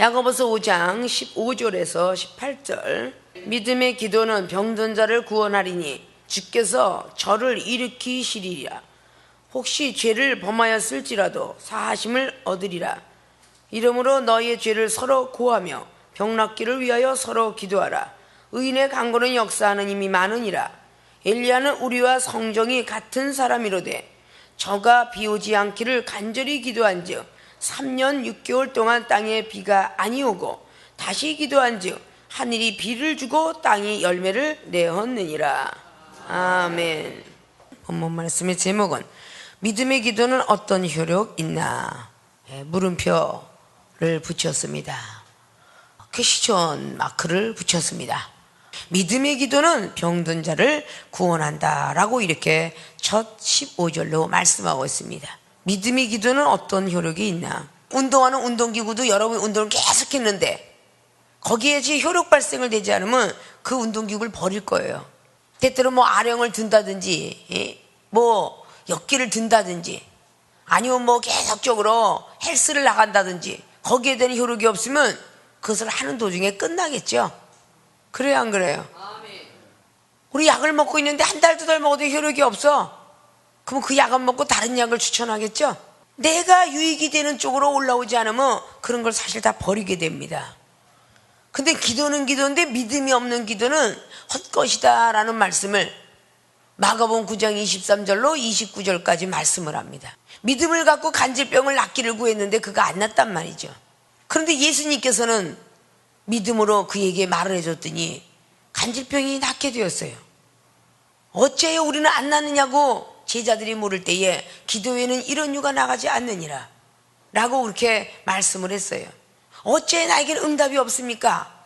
야고보서 5장 15절에서 18절. 믿음의 기도는 병든 자를 구원하리니 주께서 저를 일으키시리라. 혹시 죄를 범하였을지라도 사하심을 얻으리라. 이러므로 너희의 죄를 서로 고하며 병 낫기를 위하여 서로 기도하라. 의인의 간구는 역사하는 힘이 많으니라. 엘리야는 우리와 성정이 같은 사람이로되 저가 비 오지 않기를 간절히 기도한즉 3년 6개월 동안 땅에 비가 아니오고 다시 기도한즉 하늘이 비를 주고 땅이 열매를 내었느니라. 아멘. 본문 말씀의 제목은 믿음의 기도는 어떤 효력 있나? 물음표를 붙였습니다. 퀘스천 마크를 붙였습니다. 믿음의 기도는 병든 자를 구원한다 라고 이렇게 첫 15절로 말씀하고 있습니다. 믿음의 기도는 어떤 효력이 있나? 운동하는 운동기구도 여러분 운동을 계속 했는데 거기에 효력 발생을 되지 않으면 그 운동기구를 버릴 거예요. 때때로 아령을 든다든지 역기를 든다든지 아니면 계속적으로 헬스를 나간다든지 거기에 대한 효력이 없으면 그것을 하는 도중에 끝나겠죠. 그래요, 안 그래요? 우리 약을 먹고 있는데 한 달, 두 달 먹어도 효력이 없어. 그럼 그 약을 먹고 다른 약을 추천하겠죠? 내가 유익이 되는 쪽으로 올라오지 않으면 그런 걸 사실 다 버리게 됩니다. 근데 기도는 기도인데 믿음이 없는 기도는 헛것이다 라는 말씀을 마가복음 9장 23절로 29절까지 말씀을 합니다. 믿음을 갖고 간질병을 낫기를 구했는데 그가 안 낫단 말이죠. 그런데 예수님께서는 믿음으로 그에게 말을 해줬더니 간질병이 낫게 되었어요. 어째요 우리는 안 낫느냐고 제자들이 물을 때에 기도에는 이런 유가 나가지 않느니라 라고 그렇게 말씀을 했어요. 어째 나에게는 응답이 없습니까?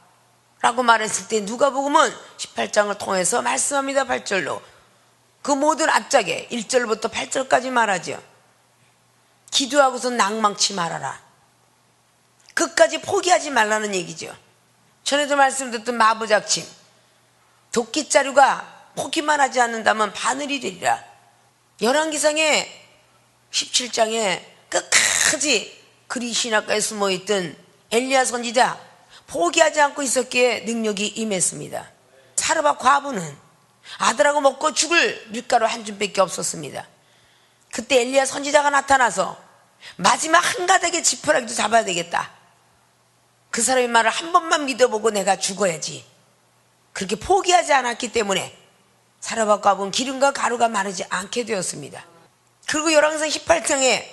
라고 말했을 때 누가복음은 18장을 통해서 말씀합니다. 8절로 그 모든 앞짝에 1절부터 8절까지 말하죠. 기도하고서 낭망치 말아라. 끝까지 포기하지 말라는 얘기죠. 전에도 말씀드렸던 마부작침, 도끼자루가 포기만 하지 않는다면 바늘이 되리라. 열왕기상의 17장에 끝까지 그리 신학가에 숨어있던 엘리야 선지자 포기하지 않고 있었기에 능력이 임했습니다. 사르밧 과부는 아들하고 먹고 죽을 밀가루 한 줌밖에 없었습니다. 그때 엘리야 선지자가 나타나서 마지막 한 가닥의 지푸라기도 잡아야 되겠다. 그 사람의 말을 한 번만 믿어보고 내가 죽어야지. 그렇게 포기하지 않았기 때문에 사르밧 과부는 기름과 가루가 마르지 않게 되었습니다. 그리고 열왕기상 18장에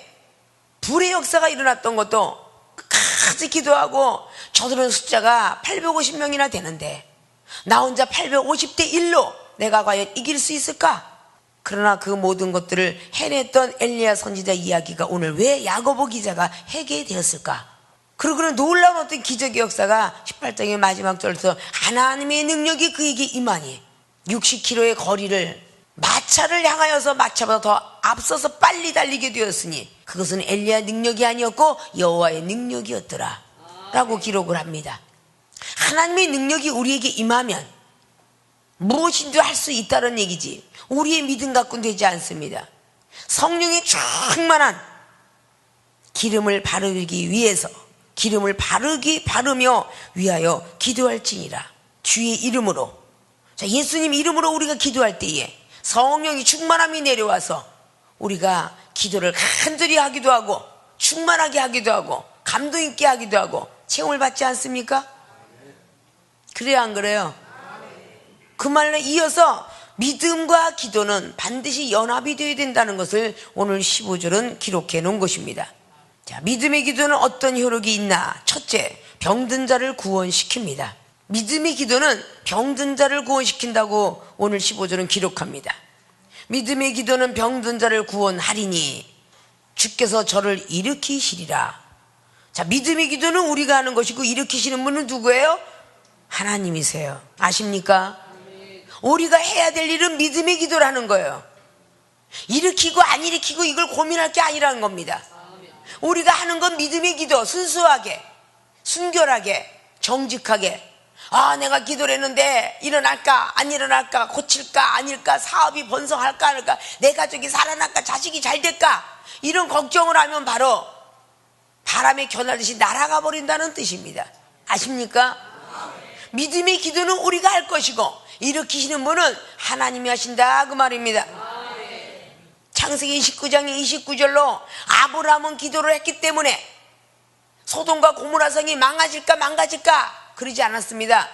불의 역사가 일어났던 것도 끝까지 기도하고 저들은 숫자가 850명이나 되는데 나 혼자 850대 1로 내가 과연 이길 수 있을까? 그러나 그 모든 것들을 해냈던 엘리야 선지자 이야기가 오늘 왜 야고보 기자가 해게 되었을까? 그리고 그런 놀라운 어떤 기적의 역사가 18장의 마지막 절에서 하나님의 능력이 그에게 임하니 60km의 거리를 마차를 향하여서 마차보다 더 앞서서 빨리 달리게 되었으니 그것은 엘리야 능력이 아니었고 여호와의 능력이었더라 라고 기록을 합니다. 하나님의 능력이 우리에게 임하면 무엇인지 할 수 있다는 얘기지 우리의 믿음 갖고는 되지 않습니다. 성령의 충만한 기름을 바르기 위해서 기름을 바르며 위하여 기도할지니라. 주의 이름으로, 자, 예수님 이름으로 우리가 기도할 때에 성령이 충만함이 내려와서 우리가 기도를 간절히 하기도 하고 충만하게 하기도 하고 감동 있게 하기도 하고 체험을 받지 않습니까? 그래요, 안 그래요? 그 말에 이어서 믿음과 기도는 반드시 연합이 되어야 된다는 것을 오늘 15절은 기록해 놓은 것입니다. 자, 믿음의 기도는 어떤 효력이 있나? 첫째, 병든 자를 구원시킵니다. 믿음의 기도는 병든 자를 구원시킨다고 오늘 15절은 기록합니다. 믿음의 기도는 병든 자를 구원하리니 주께서 저를 일으키시리라. 자, 믿음의 기도는 우리가 하는 것이고 일으키시는 분은 누구예요? 하나님이세요. 아십니까? 우리가 해야 될 일은 믿음의 기도라는 거예요. 일으키고 안 일으키고 이걸 고민할 게 아니라는 겁니다. 우리가 하는 건 믿음의 기도, 순수하게, 순결하게, 정직하게. 아, 내가 기도를 했는데 일어날까 안 일어날까, 고칠까 아닐까, 사업이 번성할까 안 할까, 내 가족이 살아날까, 자식이 잘 될까, 이런 걱정을 하면 바로 바람에 겨나듯이 날아가 버린다는 뜻입니다. 아십니까? 믿음의 기도는 우리가 할 것이고 일으키시는 분은 하나님이 하신다 그 말입니다. 창세기 19장 29절로 아브라함은 기도를 했기 때문에 소돔과 고모라 성이 망가질까 그러지 않았습니다.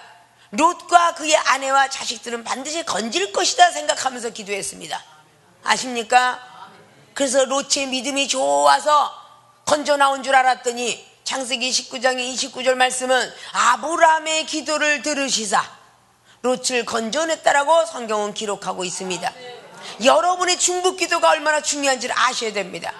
롯과 그의 아내와 자식들은 반드시 건질 것이다 생각하면서 기도했습니다. 아십니까? 그래서 롯의 믿음이 좋아서 건져 나온 줄 알았더니 창세기 19장의 29절 말씀은 아브라함의 기도를 들으시사 롯을 건져냈다라고 성경은 기록하고 있습니다. 여러분의 중보기도가 얼마나 중요한지를 아셔야 됩니다.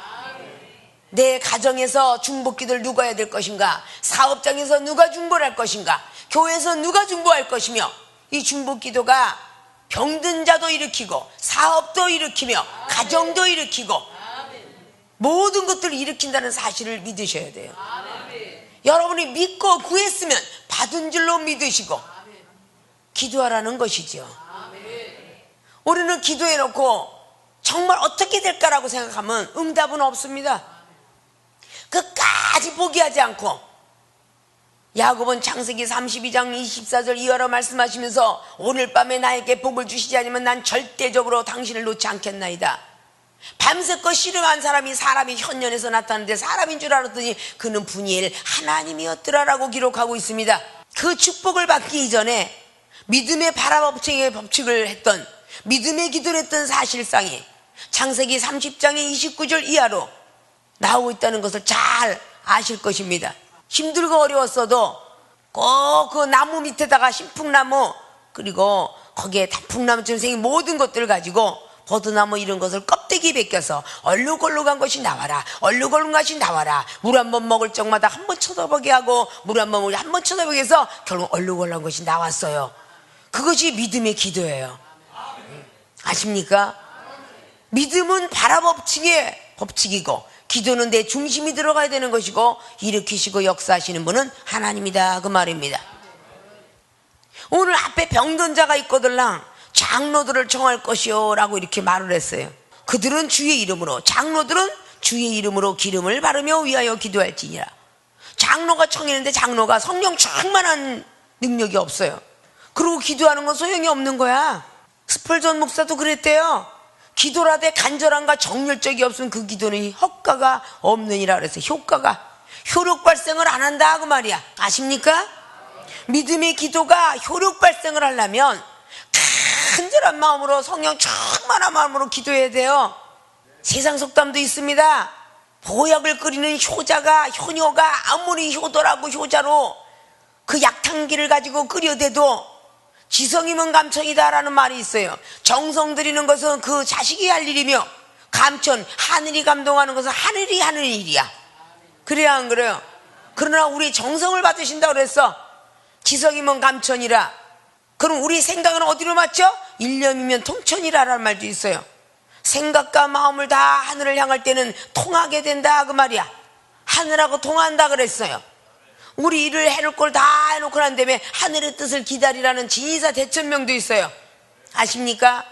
내 가정에서 중보기도를 누가 해야 될 것인가, 사업장에서 누가 중보를 할 것인가, 교회에서 누가 중보할 것이며, 이 중보기도가 병든 자도 일으키고 사업도 일으키며 가정도 일으키고 모든 것들을 일으킨다는 사실을 믿으셔야 돼요. 여러분이 믿고 구했으면 받은 줄로 믿으시고 기도하라는 것이죠. 우리는 기도해놓고 정말 어떻게 될까라고 생각하면 응답은 없습니다. 끝까지 포기하지 않고 야곱은 창세기 32장 24절 이하로 말씀하시면서 오늘 밤에 나에게 복을 주시지 않으면 난 절대적으로 당신을 놓지 않겠나이다. 밤새껏 씨름한 사람이 현년에서 나타났는데 사람인 줄 알았더니 그는 분이엘 하나님이었더라라고 기록하고 있습니다. 그 축복을 받기 이전에 믿음의 바라법칙의 법칙을 했던, 믿음의 기도를 했던 사실상이 창세기 30장의 29절 이하로 나오고 있다는 것을 잘 아실 것입니다. 힘들고 어려웠어도 꼭 그 나무 밑에다가 신풍나무 그리고 거기에 단풍나무처럼 생긴 모든 것들을 가지고 버드나무 이런 것을 껍데기 벗겨서 얼룩얼룩한 것이 나와라, 얼룩얼룩한 것이 나와라, 물 한 번 먹을 적마다 한 번 쳐다보게 하고 물 한 번 쳐다보게 해서 결국 얼룩얼룩한 것이 나왔어요. 그것이 믿음의 기도예요. 아십니까? 믿음은 바라법칙의 법칙이고 기도는 내 중심이 들어가야 되는 것이고 일으키시고 역사하시는 분은 하나님이다 그 말입니다. 오늘 앞에 병든 자가 있거들랑 장로들을 정할 것이요 라고 이렇게 말을 했어요. 그들은 주의 이름으로, 장로들은 주의 이름으로 기름을 바르며 위하여 기도할지니라. 장로가 청했는데 장로가 성령 충만한 능력이 없어요. 그리고 기도하는 건 소용이 없는 거야. 스펄전 목사도 그랬대요. 기도라되 간절함과 정열적이 없으면 그 기도는 효과가 없느니라 그래서 효력 발생을 안 한다 그 말이야. 아십니까? 믿음의 기도가 효력 발생을 하려면 간절한 마음으로 성령 충만한 마음으로 기도해야 돼요. 세상 속담도 있습니다. 보약을 끓이는 효녀가 아무리 효도라고 효자로 그 약탕기를 가지고 끓여대도 지성이면 감천이다라는 말이 있어요. 정성 들이는 것은 그 자식이 할 일이며 감천, 하늘이 감동하는 것은 하늘이 하는 일이야. 그래야 안 그래요? 그러나 우리 정성을 받으신다고 그랬어. 지성이면 감천이라. 그럼 우리 생각은 어디로 맞죠? 일념이면 통천이라라는 말도 있어요. 생각과 마음을 다 하늘을 향할 때는 통하게 된다 그 말이야. 하늘하고 통한다 그랬어요. 우리 일을 해놓을 걸 다 해놓고 난 다음에 하늘의 뜻을 기다리라는 진의사 대천명도 있어요. 아십니까?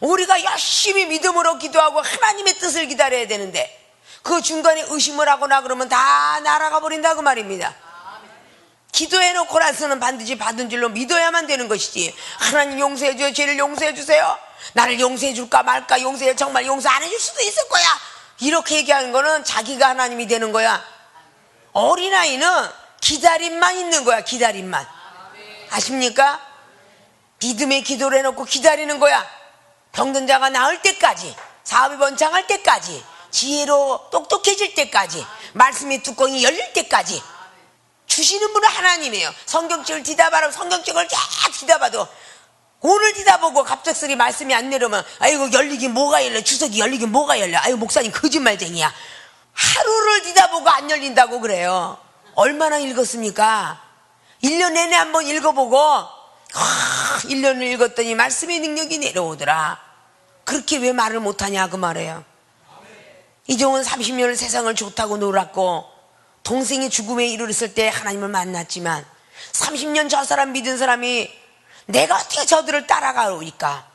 우리가 열심히 믿음으로 기도하고 하나님의 뜻을 기다려야 되는데 그 중간에 의심을 하거나 그러면 다 날아가 버린다 그 말입니다. 기도해놓고 나서는 반드시 받은 줄로 믿어야만 되는 것이지. 하나님 용서해줘요, 죄를 용서해주세요, 나를 용서해줄까 말까, 정말 용서 안 해줄 수도 있을 거야, 이렇게 얘기하는 거는 자기가 하나님이 되는 거야. 어린아이는 기다림만 있는 거야. 기다림만. 아십니까? 믿음의 기도를 해놓고 기다리는 거야. 병든 자가 나을 때까지, 사업이 번창할 때까지, 지혜로 똑똑해질 때까지, 말씀의 뚜껑이 열릴 때까지 주시는 분은 하나님이에요. 성경책을 뒤다봐라. 성경책을 쫙 뒤다봐도 오늘 뒤다보고 갑작스레 말씀이 안 내려오면 아이고 열리긴 뭐가 열려, 주석이 열리긴 뭐가 열려, 아이고 목사님 거짓말쟁이야. 하루를 뒤다보고 안 열린다고 그래요. 얼마나 읽었습니까? 1년 내내 한번 읽어보고 1년을 읽었더니 말씀의 능력이 내려오더라. 그렇게 왜 말을 못하냐 그 말이에요. 이종은 30년을 세상을 좋다고 놀았고 동생이 죽음에 이르렀을 때 하나님을 만났지만 30년 저 사람 믿은 사람이 내가 어떻게 저들을 따라가오니까,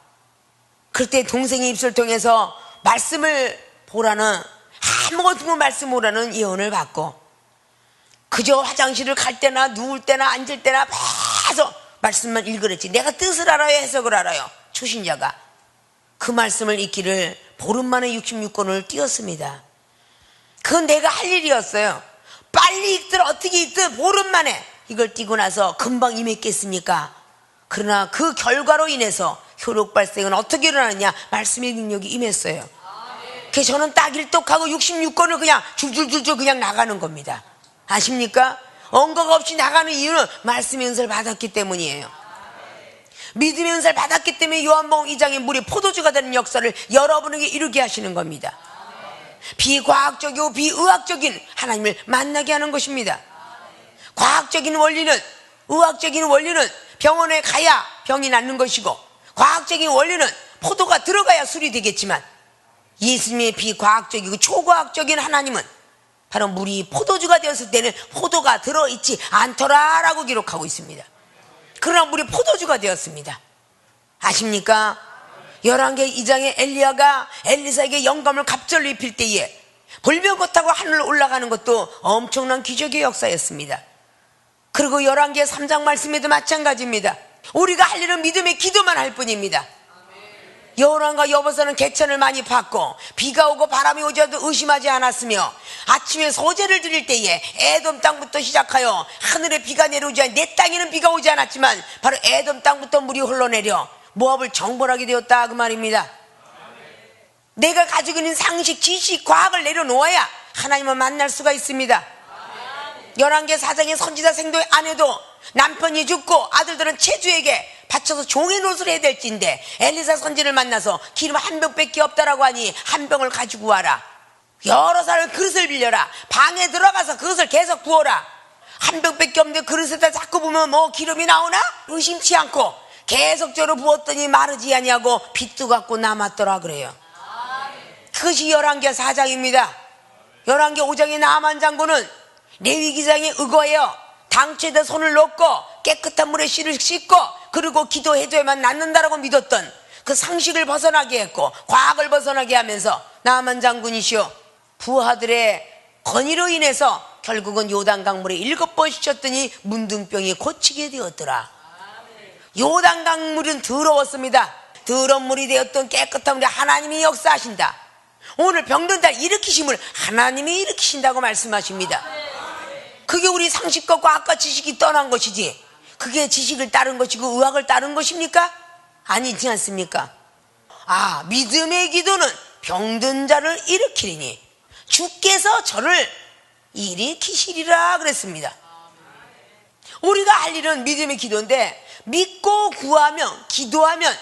그때 동생의 입술 통해서 말씀을 보라는 아무것도 말씀 오라는 예언을 받고 그저 화장실을 갈 때나 누울 때나 앉을 때나 계속 말씀만 읽으랬지 내가 뜻을 알아요 해석을 알아요. 초신자가 그 말씀을 읽기를 보름 만에 66권을 띄웠습니다. 그건 내가 할 일이었어요. 빨리 읽든 어떻게 읽든 보름 만에 이걸 띄고 나서 금방 임했겠습니까? 그러나 그 결과로 인해서 효력 발생은 어떻게 일어나느냐? 말씀의 능력이 임했어요. 그래서 저는 딱 일독하고 66권을 그냥 줄줄줄줄 그냥 나가는 겁니다. 아십니까? 언거가 없이 나가는 이유는 말씀의 은사를 받았기 때문이에요. 믿음의 은사를 받았기 때문에 요한복음 2장의 물이 포도주가 되는 역사를 여러분에게 이루게 하시는 겁니다. 비과학적이고 비의학적인 하나님을 만나게 하는 것입니다. 과학적인 원리는, 의학적인 원리는 병원에 가야 병이 낫는 것이고, 과학적인 원리는 포도가 들어가야 술이 되겠지만, 예수님의 비과학적이고 초과학적인 하나님은 바로 물이 포도주가 되었을 때는 포도가 들어있지 않더라라고 기록하고 있습니다. 그러나 물이 포도주가 되었습니다. 아십니까? 열왕기 2장에 엘리야가 엘리사에게 영감을 갑절로 입힐 때에 볼병거 타고 하늘로 올라가는 것도 엄청난 기적의 역사였습니다. 그리고 열왕기 3장 말씀에도 마찬가지입니다. 우리가 할 일은 믿음의 기도만 할 뿐입니다. 여호람과 여보사는 개천을 많이 팠고 비가 오고 바람이 오자도 의심하지 않았으며 아침에 소제를 드릴 때에 에돔 땅부터 시작하여 하늘에 비가 내려오지 않아 내 땅에는 비가 오지 않았지만 바로 에돔 땅부터 물이 흘러내려 모압을 정벌하게 되었다 그 말입니다. 내가 가지고 있는 상식, 지식, 과학을 내려놓아야 하나님을 만날 수가 있습니다. 열왕기 4장의 선지자 생도의 아내도 남편이 죽고 아들들은 체주에게 바쳐서 종의 노릇을 해야 될진데 엘리사 선지를 만나서 기름 한 병밖에 없다라고 하니 한 병을 가지고 와라. 여러 사람의 그릇을 빌려라. 방에 들어가서 그것을 계속 부어라. 한 병밖에 없는데 그릇에다 자꾸 부으면 뭐 기름이 나오나? 의심치 않고 계속적으로 부었더니 마르지 아니하고 빚도 갖고 남았더라 그래요. 그것이 열왕기 4장입니다. 열왕기 5장의 나만 장군은 레위기장에 의거하여 당초에다 손을 놓고 깨끗한 물에 씨를 씻고 그리고 기도해줘야만 낫는다라고 믿었던 그 상식을 벗어나게 했고 과학을 벗어나게 하면서 나만 장군이시여 부하들의 건의로 인해서 결국은 요단 강물에 7번 씻었더니 문둥병이 고치게 되었더라. 요단 강물은 더러웠습니다. 더러운 물이 되었던 깨끗한 물에 하나님이 역사하신다. 오늘 병든 자 일으키심을 하나님이 일으키신다고 말씀하십니다. 그게 우리 상식과 과학과 지식이 떠난 것이지 그게 지식을 따른 것이고 의학을 따른 것입니까? 아니지 않습니까? 믿음의 기도는 병든 자를 일으키리니 주께서 저를 일으키시리라 그랬습니다. 우리가 할 일은 믿음의 기도인데 믿고 구하면 기도하면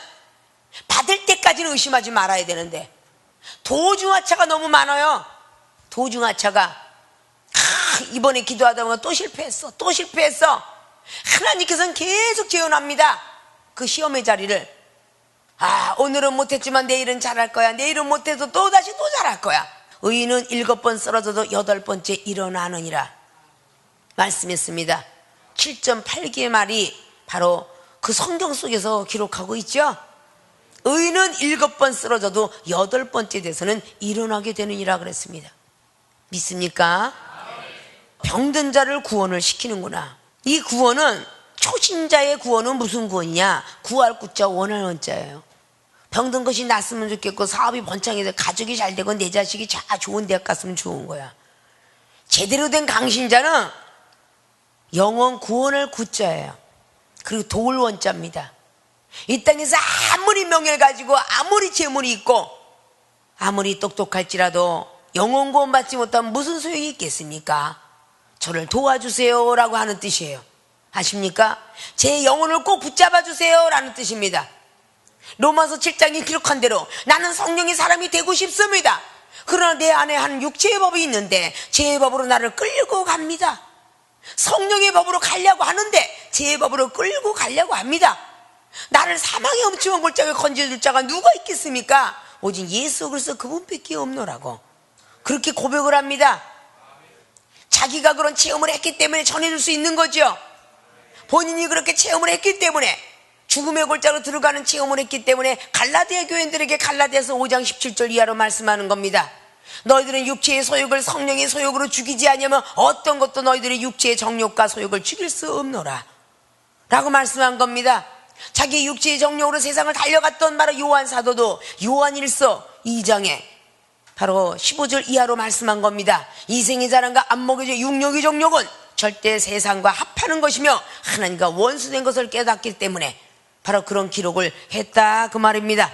받을 때까지는 의심하지 말아야 되는데 도중하차가 너무 많아요. 도중하차가 이번에 기도하다 보면 또 실패했어. 하나님께서는 계속 재현합니다. 그 시험의 자리를 오늘은 못했지만 내일은 잘할 거야. 내일은 못해도 또다시 또 잘할 거야. 의인은 7번 쓰러져도 8번째 일어나느니라 말씀했습니다. 7.8개의 말이 바로 그 성경 속에서 기록하고 있죠. 의인은 7번 쓰러져도 8번째 돼서는 일어나게 되느니라 그랬습니다. 믿습니까? 병든 자를 구원을 시키는구나. 이 구원은 초신자의 구원은 무슨 구원이냐? 구할 구자 원할 원자예요. 병든 것이 낫으면 좋겠고 사업이 번창해서 가족이 잘 되고 내 자식이 좋은 대학 갔으면 좋은 거야. 제대로 된 강신자는 영원 구원할 구자예요. 그리고 도울 원자입니다. 이 땅에서 아무리 명예를 가지고 아무리 재물이 있고 아무리 똑똑할지라도 영원 구원 받지 못하면 무슨 소용이 있겠습니까? 저를 도와주세요 라고 하는 뜻이에요. 아십니까? 제 영혼을 꼭 붙잡아 주세요 라는 뜻입니다. 로마서 7장이 기록한 대로 나는 성령의 사람이 되고 싶습니다. 그러나 내 안에 한 육체의 법이 있는데 제 법으로 나를 끌고 갑니다. 성령의 법으로 가려고 하는데 제 법으로 끌고 가려고 합니다. 나를 사망의 엄청한 골짜기에 건져줄 자가 누가 있겠습니까? 오직 예수 그리스도 그분밖에 없노라고 그렇게 고백을 합니다. 자기가 그런 체험을 했기 때문에 전해줄 수 있는 거죠. 본인이 그렇게 체험을 했기 때문에 죽음의 골짜기로 들어가는 체험을 했기 때문에 갈라디아 교인들에게 갈라디아서 5장 17절 이하로 말씀하는 겁니다. 너희들은 육체의 소욕을 성령의 소욕으로 죽이지 아니하면 어떤 것도 너희들의 육체의 정욕과 소욕을 죽일 수 없노라 라고 말씀한 겁니다. 자기 육체의 정욕으로 세상을 달려갔던 바로 요한 사도도 요한일서 2장에 바로 15절 이하로 말씀한 겁니다. 이생의 자랑과 안목의 육력의 정욕은 절대 세상과 합하는 것이며 하나님과 원수된 것을 깨닫기 때문에 바로 그런 기록을 했다 그 말입니다.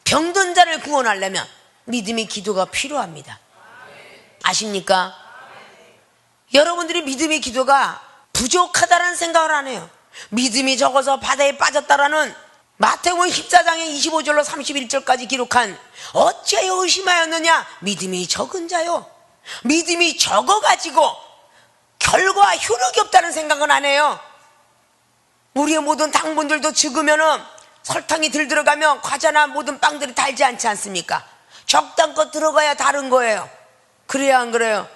병든 자를 구원하려면 믿음의 기도가 필요합니다. 아십니까? 여러분들이 믿음의 기도가 부족하다는 생각을 안 해요. 믿음이 적어서 바다에 빠졌다라는 마태복음 14장의 25절로 31절까지 기록한 어찌하여 의심하였느냐? 믿음이 적은 자요. 믿음이 적어가지고 결과 효력이 없다는 생각은 안 해요. 우리의 모든 당분들도 적으면은 설탕이 들 들어가면 과자나 모든 빵들이 달지 않지 않습니까? 적당껏 들어가야 다른 거예요. 그래야 안 그래요?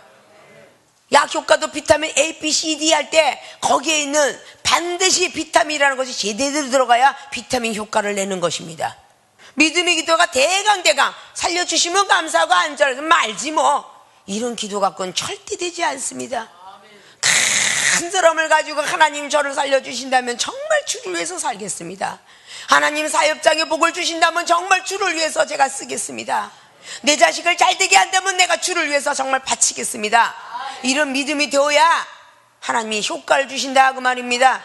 약효과도 비타민 A, B, C, D 할 때 거기에 있는 반드시 비타민이라는 것이 제대로 들어가야 비타민 효과를 내는 것입니다. 믿음의 기도가 대강 살려주시면 감사하고 안 잘하면 말지 뭐, 이런 기도 갖고는 절대 되지 않습니다. 큰 사람을 가지고 하나님 저를 살려주신다면 정말 주를 위해서 살겠습니다. 하나님 사역장에 복을 주신다면 정말 주를 위해서 제가 쓰겠습니다. 내 자식을 잘되게 한다면 내가 주를 위해서 정말 바치겠습니다. 이런 믿음이 되어야 하나님이 효과를 주신다 그 말입니다.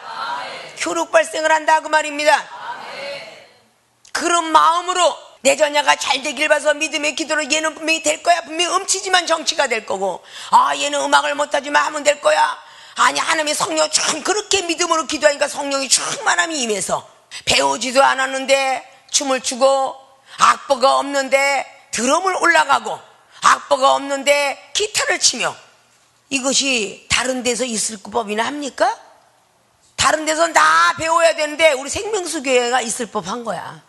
효력 발생을 한다 그 말입니다. 그런 마음으로 내 자녀가 잘 되길 봐서 믿음의 기도로 얘는 분명히 될 거야, 분명히 음치지만 정치가 될 거고, 아 얘는 음악을 못하지만 하면 될 거야, 아니 하나님의 성령 참 그렇게 믿음으로 기도하니까 성령이 충만함이 임해서 배우지도 않았는데 춤을 추고, 악보가 없는데 드럼을 올라가고, 악보가 없는데 기타를 치며, 이것이 다른 데서 있을 법이나 합니까? 다른 데서는 다 배워야 되는데 우리 생명수교회가 있을 법한 거야.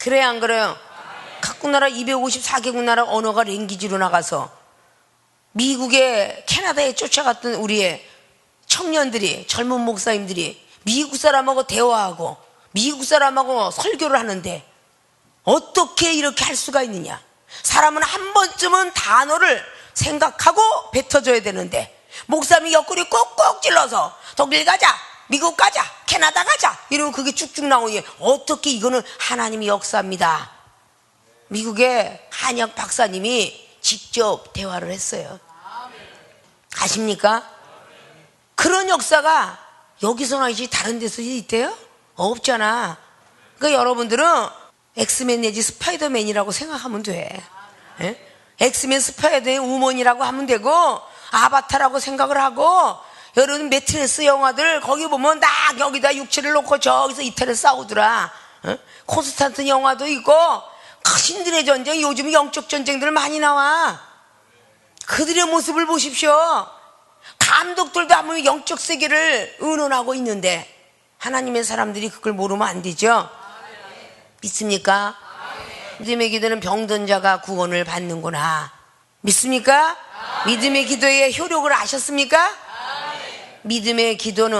그래 안 그래요? 각국 나라 254개국 나라 언어가 랭귀지로 나가서 미국에 캐나다에 쫓아갔던 우리의 청년들이, 젊은 목사님들이 미국 사람하고 대화하고 미국 사람하고 설교를 하는데 어떻게 이렇게 할 수가 있느냐? 사람은 한 번쯤은 단어를 생각하고 뱉어줘야 되는데 목사님이 옆구리 꼭꼭 찔러서 독일 가자, 미국 가자, 캐나다 가자 이러면 그게 쭉쭉 나오니 어떻게, 이거는 하나님의 역사입니다. 미국의 한혁 박사님이 직접 대화를 했어요. 아십니까? 그런 역사가 여기서나 있지 다른 데서 있대요? 없잖아. 그러니까 여러분들은 엑스맨 내지 스파이더맨이라고 생각하면 돼. 예? 엑스맨, 스파이더맨, 우먼이라고 하면 되고, 아바타라고 생각을 하고, 여러분 매트리스 영화들 거기 보면 딱 여기다 육체를 놓고 저기서 이태리 싸우더라. 어? 콘스탄틴 영화도 있고, 신들의 전쟁, 요즘 영적 전쟁들 많이 나와. 그들의 모습을 보십시오. 감독들도 아무리 영적 세계를 의논하고 있는데 하나님의 사람들이 그걸 모르면 안 되죠. 믿습니까? 믿음의 기도는 병든 자가 구원을 받는구나. 믿습니까? 믿음의 기도의 효력을 아셨습니까? 믿음의 기도는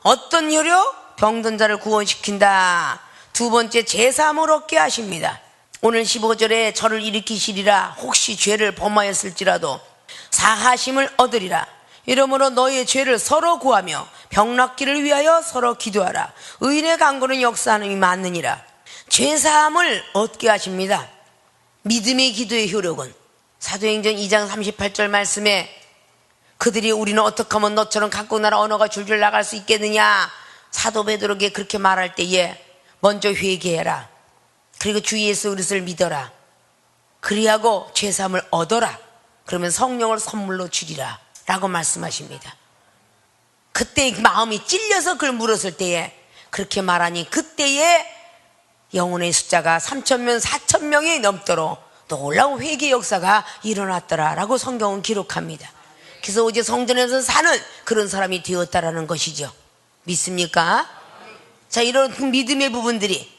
어떤 효력? 병든 자를 구원시킨다. 두 번째, 제사함을 얻게 하십니다. 오늘 15절에 저를 일으키시리라. 혹시 죄를 범하였을지라도 사하심을 얻으리라. 이러므로 너희의 죄를 서로 구하며 병 낫기를 위하여 서로 기도하라. 의인의 간구는 역사하는 이 맞느니라. 죄사함을 얻게 하십니다. 믿음의 기도의 효력은 사도행전 2장 38절 말씀에 그들이 우리는 어떻게 하면 너처럼 각국 나라 언어가 줄줄 나갈 수 있겠느냐, 사도 베드로에게 그렇게 말할 때에 먼저 회개해라. 그리고 주 예수 그리스도를 믿어라. 그리하고 죄사함을 얻어라. 그러면 성령을 선물로 주리라 라고 말씀하십니다. 그때 마음이 찔려서 그걸 물었을 때에 그렇게 말하니 그때에 영혼의 숫자가 3,000명 4,000명이 넘도록 놀라운 회개 역사가 일어났더라라고 성경은 기록합니다. 그래서 어제 성전에서 사는 그런 사람이 되었다라는 것이죠. 믿습니까? 자, 이런 믿음의 부분들이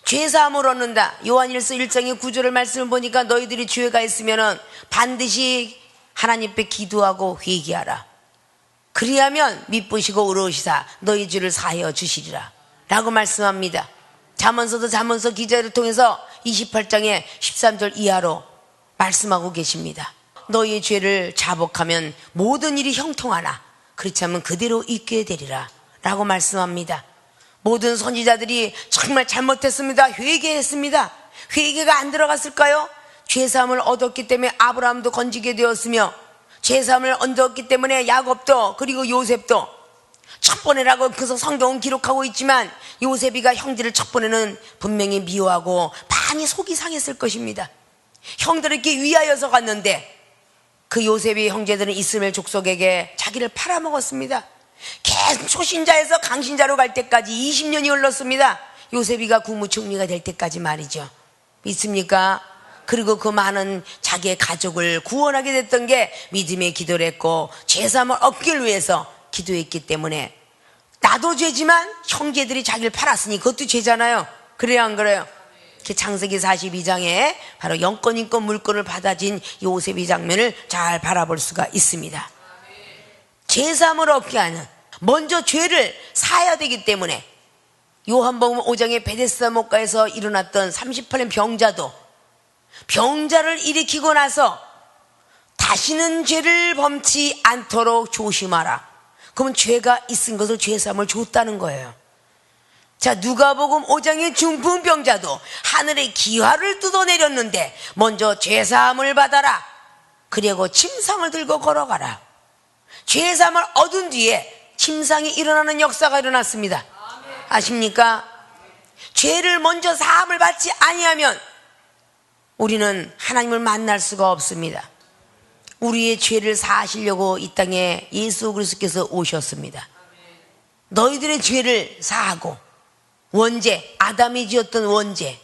죄사함을 얻는다. 요한일서 1장의 9절의 말씀을 보니까 너희들이 죄가 있으면 반드시 하나님께 기도하고 회개하라. 그리하면 미쁘시고 의로우시사 너희 죄를 사하여 주시리라 라고 말씀합니다. 잠언서도 잠언서 기자를 통해서 28장의 13절 이하로 말씀하고 계십니다. 너희의 죄를 자복하면 모든 일이 형통하나 그렇지 않으면 그대로 있게 되리라 라고 말씀합니다. 모든 선지자들이 정말 잘못했습니다. 회개했습니다. 회개가 안 들어갔을까요? 죄사함을 얻었기 때문에 아브라함도 건지게 되었으며, 죄사함을 얻었기 때문에 야곱도 그리고 요셉도 첫 번째라고 그래서 성경은 기록하고 있지만, 요셉이가 형제를 첫 번에는 분명히 미워하고 많이 속이 상했을 것입니다. 형들에게 위하여서 갔는데 그 요셉의 형제들은 이스마엘 족속에게 자기를 팔아먹었습니다. 계속 초신자에서 강신자로 갈 때까지 20년이 흘렀습니다. 요셉이가 국무총리가 될 때까지 말이죠. 믿습니까? 그리고 그 많은 자기의 가족을 구원하게 됐던 게 믿음의 기도를 했고 죄사함을 얻기 위해서 기도했기 때문에, 나도 죄지만 형제들이 자기를 팔았으니 그것도 죄잖아요. 그래요, 안 그래요? 창세기 42장에 바로 영권, 인권, 물권을 받아진 요셉의 장면을 잘 바라볼 수가 있습니다. 죄사함을 얻게 하는, 먼저 죄를 사야 되기 때문에 요한복음 5장의 베데스다 목가에서 일어났던 38년 병자를 일으키고 나서 다시는 죄를 범치 않도록 조심하라. 그러면 죄가 있은 것을 죄사함을 줬다는 거예요. 자, 누가복음 5장의 중풍병자도 하늘의 기화를 뜯어내렸는데 먼저 죄사함을 받아라. 그리고 침상을 들고 걸어가라. 죄사함을 얻은 뒤에 침상이 일어나는 역사가 일어났습니다. 아십니까? 죄를 먼저 사함을 받지 아니하면 우리는 하나님을 만날 수가 없습니다. 우리의 죄를 사하시려고 이 땅에 예수 그리스도께서 오셨습니다. 너희들의 죄를 사하고, 원죄, 아담이 지었던 원죄,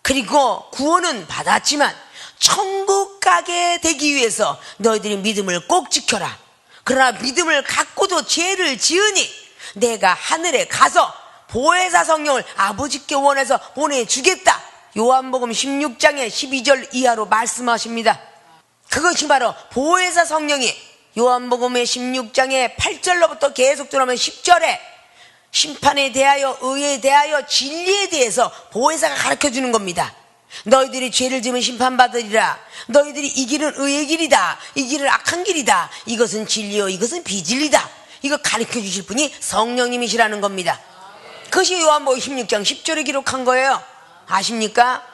그리고 구원은 받았지만 천국 가게 되기 위해서 너희들이 믿음을 꼭 지켜라. 그러나 믿음을 갖고도 죄를 지으니 내가 하늘에 가서 보혜사 성령을 아버지께 원해서 보내주겠다. 요한복음 16장의 12절 이하로 말씀하십니다. 그것이 바로 보혜사 성령이 요한복음의 16장의 8절로부터 계속 들어오면 10절에 심판에 대하여, 의에 대하여, 진리에 대해서 보혜사가 가르쳐주는 겁니다. 너희들이 죄를 지으면 심판받으리라. 너희들이 이 길은 의의 길이다. 이 길은 악한 길이다. 이것은 진리요, 이것은 비진리다. 이거 가르쳐 주실 분이 성령님이시라는 겁니다. 그것이 요한복음 16장 10절에 기록한 거예요. 아십니까?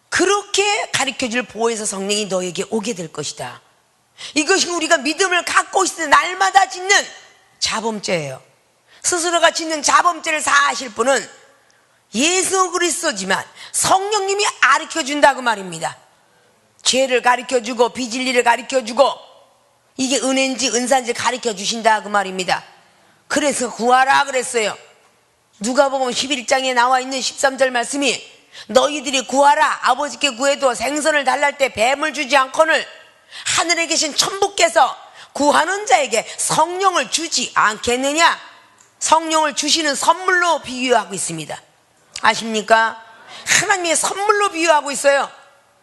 그렇게 가르쳐 줄 보혜사 성령이 너에게 오게 될 것이다. 이것이 우리가 믿음을 갖고 있을 때 날마다 짓는 자범죄예요. 스스로가 짓는 자범죄를 사하실 분은 예수 그리스도지만 성령님이 가르쳐준다고 말입니다. 죄를 가르쳐주고 비진리를 가르쳐주고 이게 은혜인지 은사인지 가르쳐주신다고 말입니다. 그래서 구하라 그랬어요. 누가복음 11장에 나와 있는 13절 말씀이 너희들이 구하라. 아버지께 구해도 생선을 달랄 때 뱀을 주지 않거늘 하늘에 계신 천부께서 구하는 자에게 성령을 주지 않겠느냐. 성령을 주시는 선물로 비유하고 있습니다. 아십니까? 하나님의 선물로 비유하고 있어요.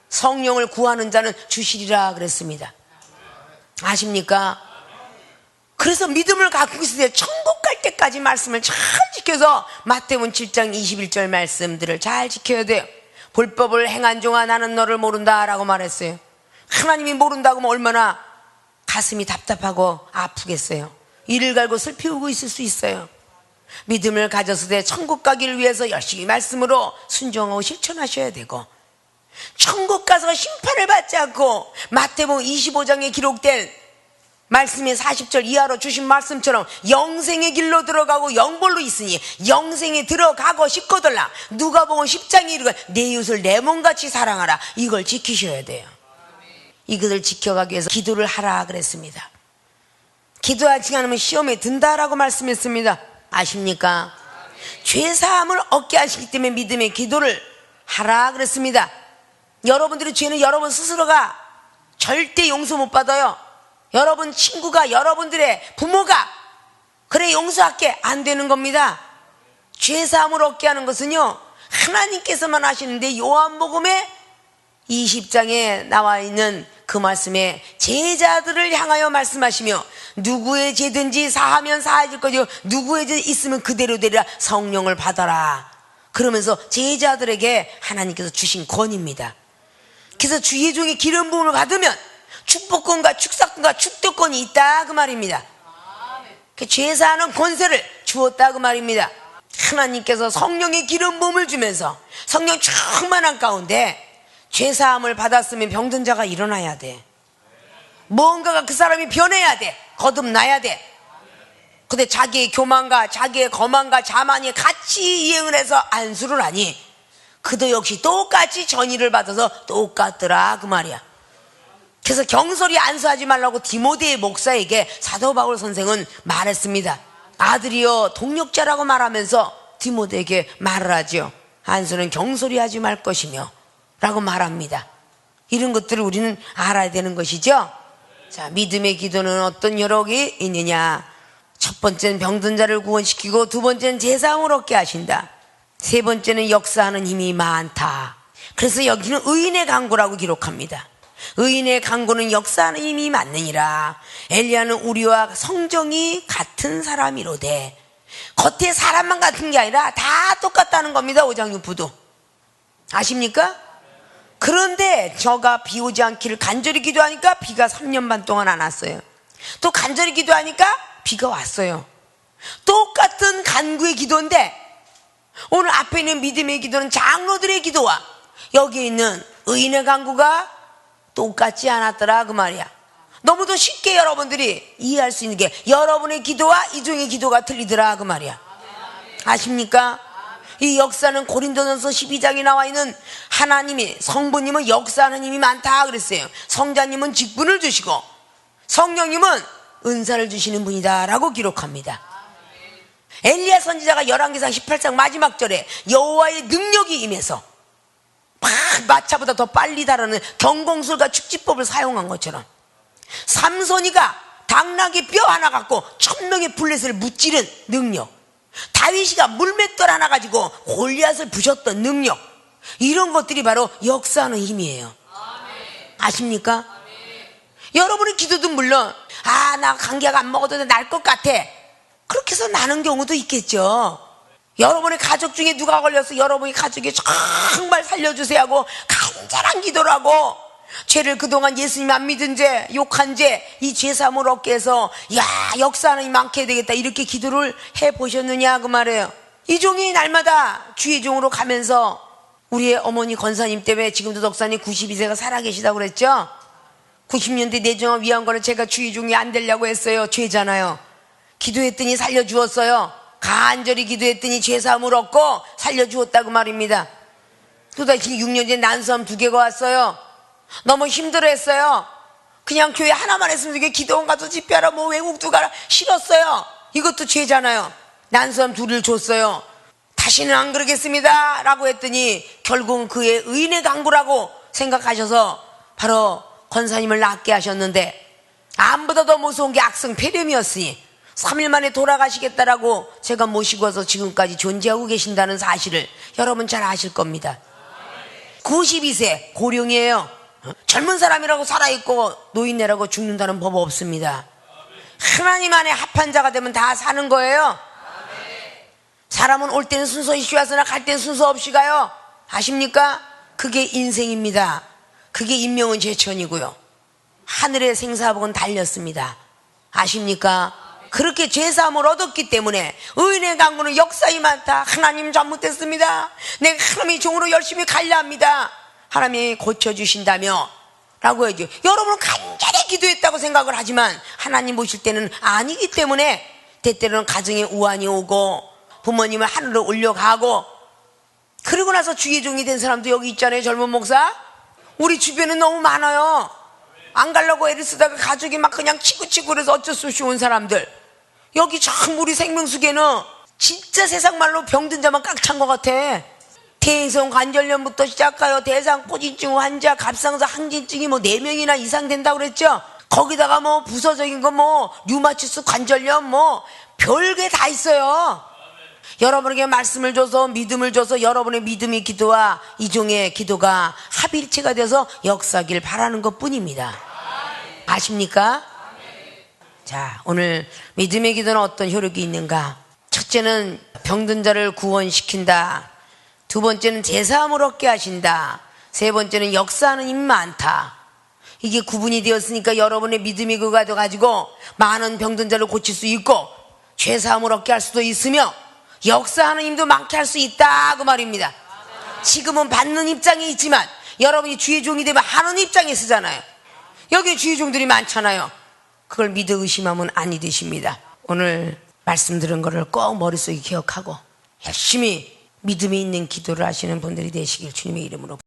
성령을 구하는 자는 주시리라 그랬습니다. 아십니까? 그래서 믿음을 갖고 있을 때 천국 갈 때까지 말씀을 잘 지켜서 마태복음 7장 21절 말씀들을 잘 지켜야 돼요. 불법을 행한 종아 나는 너를 모른다 라고 말했어요. 하나님이 모른다고 하면 얼마나 가슴이 답답하고 아프겠어요. 이를 갈고 슬피 울고 있을 수 있어요. 믿음을 가졌을 때 천국 가기를 위해서 열심히 말씀으로 순종하고 실천하셔야 되고, 천국 가서 심판을 받지 않고 마태복음 25장에 기록된 말씀의 40절 이하로 주신 말씀처럼 영생의 길로 들어가고 영벌로 있으니 영생에 들어가고 싶거들라. 누가복음 10장에 이르고 내 이웃을 내 몸같이 사랑하라. 이걸 지키셔야 돼요. 이것을 지켜가기 위해서 기도를 하라 그랬습니다. 기도하지 않으면 시험에 든다라고 말씀했습니다. 아십니까? 죄사함을 얻게 하시기 때문에 믿음의 기도를 하라 그랬습니다. 여러분들의 죄는 여러분 스스로가 절대 용서 못 받아요. 여러분 친구가, 여러분들의 부모가 그래 용서할게 안 되는 겁니다. 죄사함을 얻게 하는 것은요 하나님께서만 하시는데, 요한복음의 20장에 나와 있는 그 말씀에 제자들을 향하여 말씀하시며 누구의 죄든지 사하면 사해질 것이고 누구의 죄 있으면 그대로 되리라. 성령을 받아라. 그러면서 제자들에게 하나님께서 주신 권위입니다. 그래서 주의 종이 기름 부음을 받으면 축복권과 축사권과 축도권이 있다 그 말입니다. 그 죄사하는 권세를 주었다 그 말입니다. 하나님께서 성령의 기름 부음을 주면서 성령 충만한 가운데 죄사함을 받았으면 병든 자가 일어나야 돼. 뭔가가 그 사람이 변해야 돼. 거듭나야 돼. 근데 자기의 교만과 자기의 거만과 자만이 같이 이행을 해서 안수를 하니 그도 역시 똑같이 전의를 받아서 똑같더라 그 말이야. 그래서 경솔히 안수하지 말라고 디모데 목사에게 사도 바울 선생은 말했습니다. 아들이여 동력자라고 말하면서 디모데에게 말을 하죠. 안수는 경솔히 하지 말 것이며 라고 말합니다. 이런 것들을 우리는 알아야 되는 것이죠. 자, 믿음의 기도는 어떤 여력이 있느냐. 첫 번째는 병든 자를 구원시키고 두 번째는 제사함을 얻게 하신다. 세 번째는 역사하는 힘이 많다. 그래서 여기는 의인의 강구라고 기록합니다. 의인의 강구는 역사하는 힘이 많느니라. 엘리야는 우리와 성정이 같은 사람이로되 겉에 사람만 같은 게 아니라 다 똑같다는 겁니다. 오장육부도 아십니까? 그런데 저가 비 오지 않기를 간절히 기도하니까 비가 3년 반 동안 안 왔어요. 또 간절히 기도하니까 비가 왔어요. 똑같은 간구의 기도인데 오늘 앞에 있는 믿음의 기도는 장로들의 기도와 여기에 있는 의인의 간구가 똑같지 않았더라 그 말이야. 너무도 쉽게 여러분들이 이해할 수 있는 게 여러분의 기도와 이종의 기도가 틀리더라 그 말이야. 아십니까? 이 역사는 고린도전서 12장에 나와 있는 하나님이 성부님은 역사하는 힘이 많다 그랬어요. 성자님은 직분을 주시고 성령님은 은사를 주시는 분이다 라고 기록합니다. 엘리야 선지자가 열왕기상 18장 마지막 절에 여호와의 능력이 임해서 막 마차보다 더 빨리 달하는 경공술과 축지법을 사용한 것처럼 삼손이가 당나귀 뼈 하나 갖고 1000명의 블레셋을 무찌른 능력, 다윗이가 물맷돌 하나 가지고 골리앗을 부셨던 능력, 이런 것들이 바로 역사하는 힘이에요. 아십니까? 여러분의 기도도 물론 나 감기약 안 먹어도 날 것 같아 그렇게 해서 나는 경우도 있겠죠. 여러분의 가족 중에 누가 걸려서 여러분의 가족이 정말 살려주세요 하고 간절한 기도를 하고 죄를 그동안 예수님 안 믿은 죄, 욕한 죄, 이 죄사함을 얻게 해서 역사하는 힘 많게 되겠다 이렇게 기도를 해보셨느냐 그 말이에요. 이 종이 날마다 주의 종으로 가면서 우리의 어머니 권사님 때문에 지금도 덕사님 92세가 살아계시다고 그랬죠. 90년대 내정화 위한 거는 제가 주의 종이 안 되려고 했어요. 죄잖아요. 기도했더니 살려주었어요. 간절히 기도했더니 죄사함을 얻고 살려주었다고 말입니다. 또다시 6년 전에 난수함 2개가 왔어요. 너무 힘들어했어요. 그냥 교회 하나만 했으면 이게 기도원 가서 집회하라 뭐 외국도 가라 싫었어요. 이것도 죄잖아요. 난수함 2를 줬어요. 다시는 안 그러겠습니다 라고 했더니 결국은 그의 의인의 강구라고 생각하셔서 바로 권사님을 낫게 하셨는데 암보다 더 무서운 게 악성 폐렴이었으니 3일 만에 돌아가시겠다라고 제가 모시고 와서 지금까지 존재하고 계신다는 사실을 여러분 잘 아실 겁니다. 92세 고령이에요. 젊은 사람이라고 살아있고 노인네라고 죽는다는 법 없습니다. 하나님 안에 합한 자가 되면 다 사는 거예요. 사람은 올 때는 순서 없이 왔으나 갈 때는 순서 없이 가요. 아십니까? 그게 인생입니다. 그게 인명은 제천이고요. 하늘의 생사복은 달렸습니다. 아십니까? 그렇게 죄사함을 얻었기 때문에 의인의 강구는 역사이 많다. 하나님 잘못했습니다. 내가 하나님의 종으로 열심히 가려 합니다. 하나님이 고쳐주신다며 라고 해야죠. 여러분은 간절히 기도했다고 생각을 하지만 하나님 보실 때는 아니기 때문에 때때로는 가정에 우환이 오고 부모님을 하늘로 올려가고 그러고 나서 주의 종이 된 사람도 여기 있잖아요. 젊은 목사 우리 주변에 너무 많아요. 안 가려고 애를 쓰다가 가족이 막 그냥 치고치고 그래서 어쩔 수 없이 온 사람들 여기 참 우리 생명수계는 진짜 세상 말로 병든 자만 꽉 찬 것 같아. 퇴행성 관절염부터 시작하여 대상포진증 환자, 갑상선 항진증이 뭐 4명이나 이상 된다고 그랬죠. 거기다가 뭐 부서적인 거 뭐 류마티스 관절염 뭐 별게 다 있어요. 여러분에게 말씀을 줘서 믿음을 줘서 여러분의 믿음의 기도와 이종의 기도가 합일체가 돼서 역사하길 바라는 것 뿐입니다. 아십니까? 자, 오늘 믿음의 기도는 어떤 효력이 있는가? 첫째는 병든 자를 구원시킨다. 두 번째는 제사함을 얻게 하신다. 세 번째는 역사하는 힘 많다. 이게 구분이 되었으니까 여러분의 믿음이 그거 가지고 많은 병든 자를 고칠 수 있고 죄사함을 얻게 할 수도 있으며 역사하는 힘도 많게 할 수 있다 그 말입니다. 지금은 받는 입장에 있지만 여러분이 주의 종이 되면 하는 입장에 쓰잖아요. 여기 주의 종들이 많잖아요. 그걸 믿어 의심하면 아니 되십니다. 오늘 말씀 들은 거를 꼭 머릿속에 기억하고 열심히 믿음이 있는 기도를 하시는 분들이 되시길 주님의 이름으로